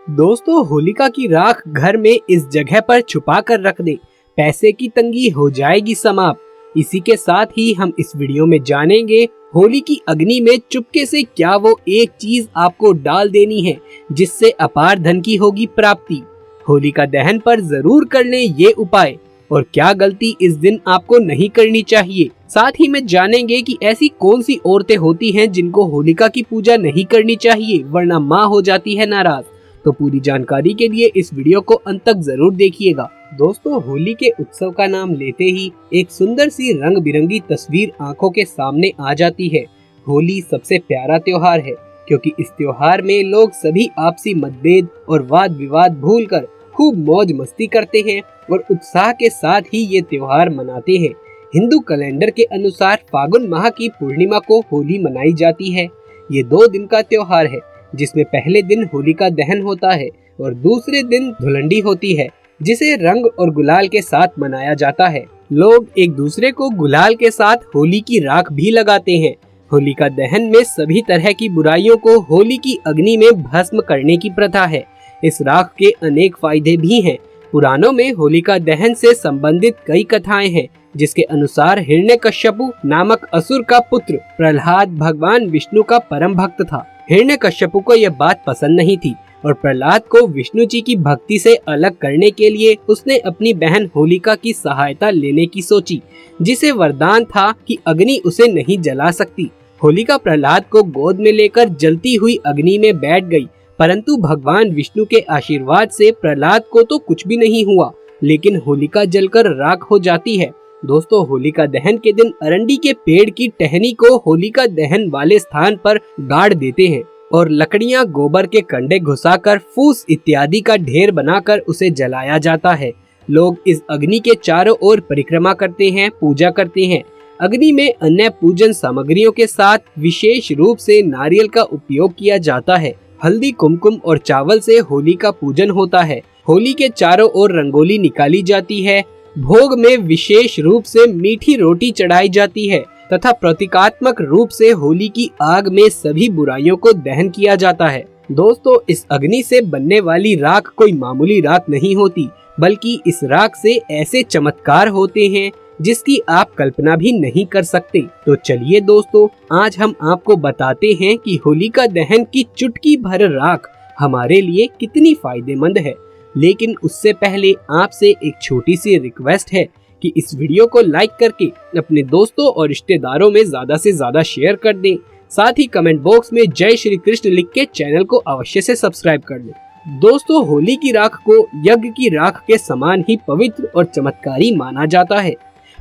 दोस्तों, होलिका की राख घर में इस जगह पर छुपा कर रख दे, पैसे की तंगी हो जाएगी समाप्त। इसी के साथ ही हम इस वीडियो में जानेंगे होली की अग्नि में चुपके से क्या वो एक चीज आपको डाल देनी है जिससे अपार धन की होगी प्राप्ति। होलिका दहन पर जरूर कर लें ये उपाय और क्या गलती इस दिन आपको नहीं करनी चाहिए। साथ ही में जानेंगे कि ऐसी कौन सी औरतें होती हैं जिनको होलिका की पूजा नहीं करनी चाहिए वरना माँ हो जाती है नाराज। तो पूरी जानकारी के लिए इस वीडियो को अंत तक जरूर देखिएगा। दोस्तों, होली के उत्सव का नाम लेते ही एक सुंदर सी रंग बिरंगी तस्वीर आंखों के सामने आ जाती है। होली सबसे प्यारा त्योहार है क्योंकि इस त्योहार में लोग सभी आपसी मतभेद और वाद विवाद भूलकर खूब मौज मस्ती करते हैं और उत्साह के साथ ही ये त्योहार मनाते हैं। हिंदू कैलेंडर के अनुसार फागुन माह की पूर्णिमा को होली मनाई जाती है। ये 2 दिन का त्योहार है जिसमें पहले दिन होलिका दहन होता है और दूसरे दिन धुलंडी होती है जिसे रंग और गुलाल के साथ मनाया जाता है। लोग एक दूसरे को गुलाल के साथ होली की राख भी लगाते हैं। होलिका दहन में सभी तरह की बुराइयों को होली की अग्नि में भस्म करने की प्रथा है। इस राख के अनेक फायदे भी हैं। पुराणों में होलिका दहन से संबंधित कई कथाएं हैं जिसके अनुसार हिरण्यकश्यपु नामक असुर का पुत्र प्रहलाद भगवान विष्णु का परम भक्त था। हिरण्यकश्यपु को यह बात पसंद नहीं थी और प्रहलाद को विष्णु जी की भक्ति से अलग करने के लिए उसने अपनी बहन होलिका की सहायता लेने की सोची, जिसे वरदान था कि अग्नि उसे नहीं जला सकती। होलिका प्रहलाद को गोद में लेकर जलती हुई अग्नि में बैठ गई, परंतु भगवान विष्णु के आशीर्वाद से प्रहलाद को तो कुछ भी नहीं हुआ, लेकिन होलिका जलकर राख हो जाती है। दोस्तों, होलिका दहन के दिन अरंडी के पेड़ की टहनी को होलिका दहन वाले स्थान पर गाड़ देते हैं और लकड़ियां गोबर के कंडे घुसाकर फूस इत्यादि का ढेर बनाकर उसे जलाया जाता है। लोग इस अग्नि के चारों ओर परिक्रमा करते हैं, पूजा करते हैं। अग्नि में अन्य पूजन सामग्रियों के साथ विशेष रूप से नारियल का उपयोग किया जाता है। हल्दी, कुमकुम और चावल से होली का पूजन होता है। होली के चारों ओर रंगोली निकाली जाती है। भोग में विशेष रूप से मीठी रोटी चढ़ाई जाती है तथा प्रतीकात्मक रूप से होली की आग में सभी बुराइयों को दहन किया जाता है। दोस्तों, इस अग्नि से बनने वाली राख कोई मामूली राख नहीं होती, बल्कि इस राख से ऐसे चमत्कार होते हैं जिसकी आप कल्पना भी नहीं कर सकते। तो चलिए दोस्तों, आज हम आपको बताते हैं कि होलिका दहन की चुटकी भर राख हमारे लिए कितनी फायदेमंद है। लेकिन उससे पहले आपसे एक छोटी सी रिक्वेस्ट है कि इस वीडियो को लाइक करके अपने दोस्तों और रिश्तेदारों में ज्यादा से ज्यादा शेयर कर दें। साथ ही कमेंट बॉक्स में जय श्री कृष्ण लिख के चैनल को अवश्य से सब्सक्राइब कर लें। दोस्तों, होली की राख को यज्ञ की राख के समान ही पवित्र और चमत्कारी माना जाता है।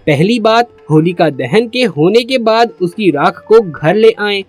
पहली बात, होलिका दहन के होने के बाद उसकी राख को घर ले आएं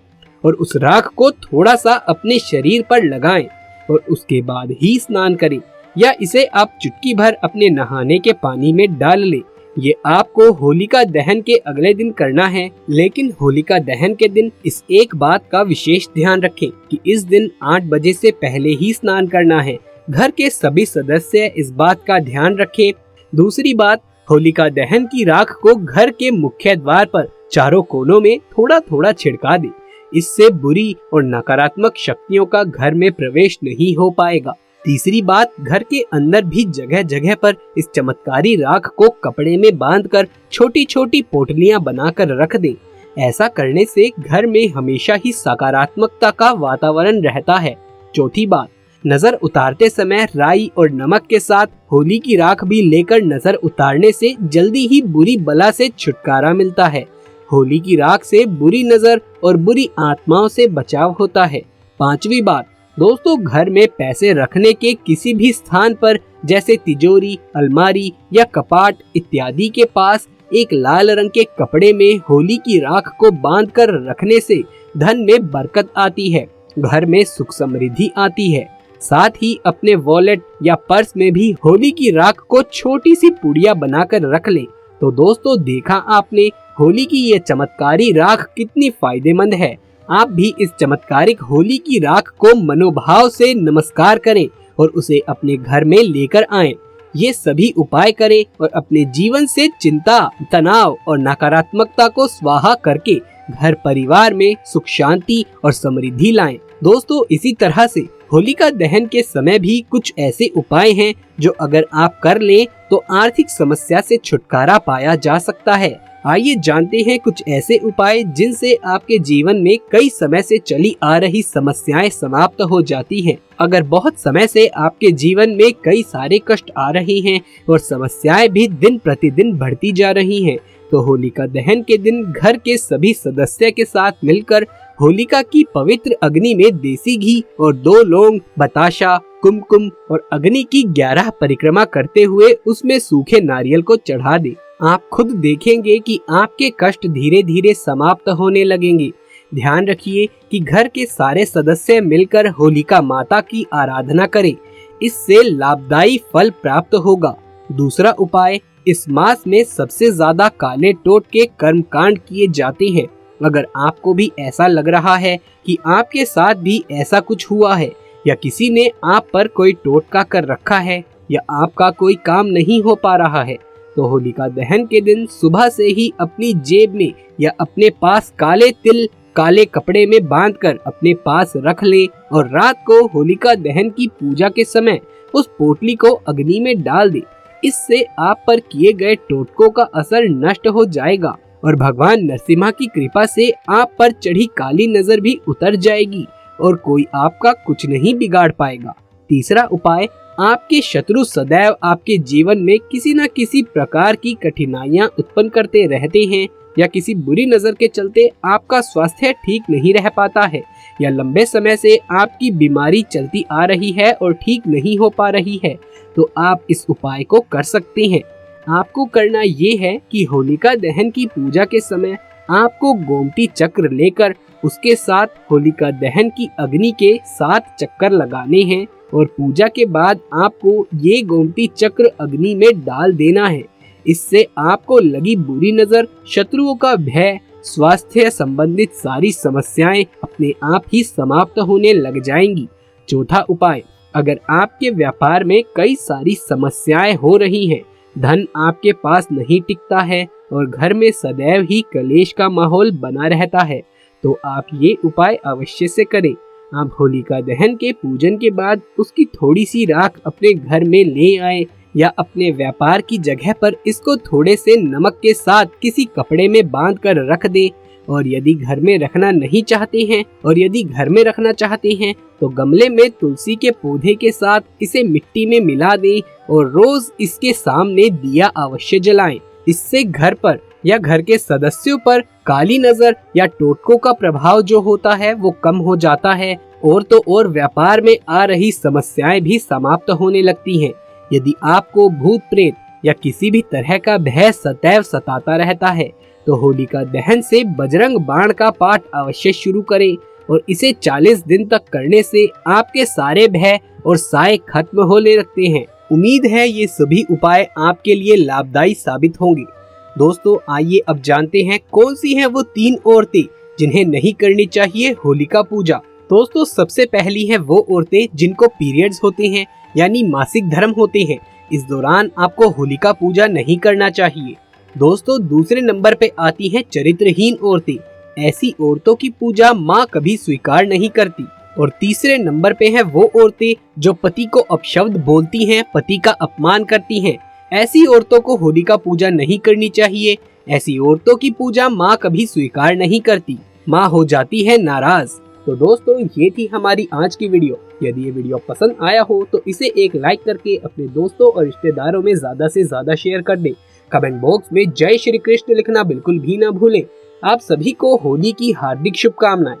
और उस राख को थोड़ा सा अपने शरीर पर लगाएं और उसके बाद ही स्नान करें, या इसे आप चुटकी भर अपने नहाने के पानी में डाल लें। ये आपको होलिका दहन के अगले दिन करना है। लेकिन होलिका दहन के दिन इस एक बात का विशेष ध्यान रखें कि इस दिन 8 बजे से पहले ही स्नान करना है। घर के सभी सदस्य इस बात का ध्यान रखें। दूसरी बात, होलिका दहन की राख को घर के मुख्य द्वार पर चारों कोनों में थोड़ा थोड़ा छिड़का दे। इससे बुरी और नकारात्मक शक्तियों का घर में प्रवेश नहीं हो पाएगा। तीसरी बात, घर के अंदर भी जगह जगह पर इस चमत्कारी राख को कपड़े में बांधकर छोटी छोटी पोटलियां बनाकर रख दें। ऐसा करने से घर में हमेशा ही सकारात्मकता का वातावरण रहता है। चौथी बात, नजर उतारते समय राई और नमक के साथ होली की राख भी लेकर नजर उतारने से जल्दी ही बुरी बला से छुटकारा मिलता है। होली की राख से बुरी नजर और बुरी आत्माओं से बचाव होता है। पांचवी बात, दोस्तों, घर में पैसे रखने के किसी भी स्थान पर जैसे तिजोरी, अलमारी या कपाट इत्यादि के पास एक लाल रंग के कपड़े में होली की राख को बांधकर रखने से धन में बरकत आती है, घर में सुख समृद्धि आती है। साथ ही अपने वॉलेट या पर्स में भी होली की राख को छोटी सी पुड़िया बनाकर रख लें। तो दोस्तों, देखा आपने होली की ये चमत्कारी राख कितनी फायदेमंद है। आप भी इस चमत्कारिक होली की राख को मनोभाव से नमस्कार करें और उसे अपने घर में लेकर आएं। ये सभी उपाय करें और अपने जीवन से चिंता, तनाव और नकारात्मकता को स्वाहा करके घर परिवार में सुख शांति और समृद्धि लाएं। दोस्तों, इसी तरह से होलिका दहन के समय भी कुछ ऐसे उपाय हैं जो अगर आप कर लें तो आर्थिक समस्या से छुटकारा पाया जा सकता है। आइए जानते हैं कुछ ऐसे उपाय जिनसे आपके जीवन में कई समय से चली आ रही समस्याएं समाप्त हो जाती हैं। अगर बहुत समय से आपके जीवन में कई सारे कष्ट आ रहे हैं और समस्याएं भी दिन प्रतिदिन बढ़ती जा रही हैं, तो होलिका दहन के दिन घर के सभी सदस्य के साथ मिलकर होलिका की पवित्र अग्नि में देसी घी और 2 लौंग, बताशा, कुमकुम और अग्नि की 11 परिक्रमा करते हुए उसमें सूखे नारियल को चढ़ा दे। आप खुद देखेंगे कि आपके कष्ट धीरे धीरे समाप्त होने लगेंगे। ध्यान रखिए कि घर के सारे सदस्य मिलकर होलिका माता की आराधना करें, इससे लाभदायी फल प्राप्त होगा। दूसरा उपाय, इस मास में सबसे ज्यादा काले टोट के कर्मकांड किए जाते हैं। अगर आपको भी ऐसा लग रहा है कि आपके साथ भी ऐसा कुछ हुआ है या किसी ने आप पर कोई टोटका कर रखा है या आपका कोई काम नहीं हो पा रहा है, तो होलिका दहन के दिन सुबह से ही अपनी जेब में या अपने पास काले तिल काले कपड़े में बांधकर अपने पास रख ले और रात को होलिका दहन की पूजा के समय उस पोटली को अग्नि में डाल दे। इससे आप पर किए गए टोटकों का असर नष्ट हो जाएगा और भगवान नरसिम्हा की कृपा से आप पर चढ़ी काली नजर भी उतर जाएगी और कोई आपका कुछ नहीं बिगाड़ पाएगा। तीसरा उपाय, आपके शत्रु सदैव आपके जीवन में किसी न किसी प्रकार की कठिनाइयां उत्पन्न करते रहते हैं या किसी बुरी नजर के चलते आपका स्वास्थ्य ठीक नहीं रह पाता है या लंबे समय से आपकी बीमारी चलती आ रही है और ठीक नहीं हो पा रही है, तो आप इस उपाय को कर सकते हैं। आपको करना ये है कि होलिका दहन की पूजा के समय आपको गोमती चक्र लेकर उसके साथ होलिका दहन की अग्नि के 7 चक्कर लगाने हैं और पूजा के बाद आपको ये गोमती चक्र अग्नि में डाल देना है। इससे आपको लगी बुरी नजर, शत्रुओं का भय, स्वास्थ्य संबंधित सारी समस्याएं अपने आप ही समाप्त होने लग जाएंगी। चौथा उपाय, अगर आपके व्यापार में कई सारी समस्याएं हो रही हैं, धन आपके पास नहीं टिकता है और घर में सदैव ही कलेश का माहौल बना रहता है, तो आप ये उपाय अवश्य से करें। आप होलिका दहन के पूजन के बाद उसकी थोड़ी सी राख अपने घर में ले आए या अपने व्यापार की जगह पर इसको थोड़े से नमक के साथ किसी कपड़े में बांध कर रख दें। और यदि घर में रखना चाहते हैं तो गमले में तुलसी के पौधे के साथ इसे मिट्टी में मिला दें और रोज इसके सामने दिया अवश्य जलाएं। इससे घर पर या घर के सदस्यों पर काली नजर या टोटकों का प्रभाव जो होता है वो कम हो जाता है और तो और व्यापार में आ रही समस्याएं भी समाप्त होने लगती हैं। यदि आपको भूत प्रेत या किसी भी तरह का भय सदैव सताता रहता है, तो होलिका दहन से बजरंग बाण का पाठ अवश्य शुरू करें और इसे 40 दिन तक करने से आपके सारे भय और साए खत्म होने लगते हैं। उम्मीद है ये सभी उपाय आपके लिए लाभदायी साबित होंगे। दोस्तों, आइए अब जानते हैं कौन सी हैं वो 3 औरतें जिन्हें नहीं करनी चाहिए होलिका पूजा। दोस्तों, सबसे पहली है वो औरतें जिनको पीरियड्स होते हैं यानी मासिक धर्म होते हैं। इस दौरान आपको होलिका पूजा नहीं करना चाहिए। दोस्तों, दूसरे नंबर पे आती हैं चरित्रहीन औरतें। ऐसी औरतों की पूजा माँ कभी स्वीकार नहीं करती। और तीसरे नंबर पे है वो औरतें जो पति को अपशब्द बोलती हैं, पति का अपमान करती हैं। ऐसी औरतों को होलिका पूजा नहीं करनी चाहिए। ऐसी औरतों की पूजा माँ कभी स्वीकार नहीं करती, माँ हो जाती है नाराज। तो दोस्तों, ये थी हमारी आज की वीडियो। यदि ये वीडियो पसंद आया हो तो इसे एक लाइक करके अपने दोस्तों और रिश्तेदारों में ज्यादा से ज्यादा शेयर कर दें। कमेंट बॉक्स में जय श्री कृष्ण लिखना बिल्कुल भी ना भूलें। आप सभी को होली की हार्दिक शुभकामनाएं।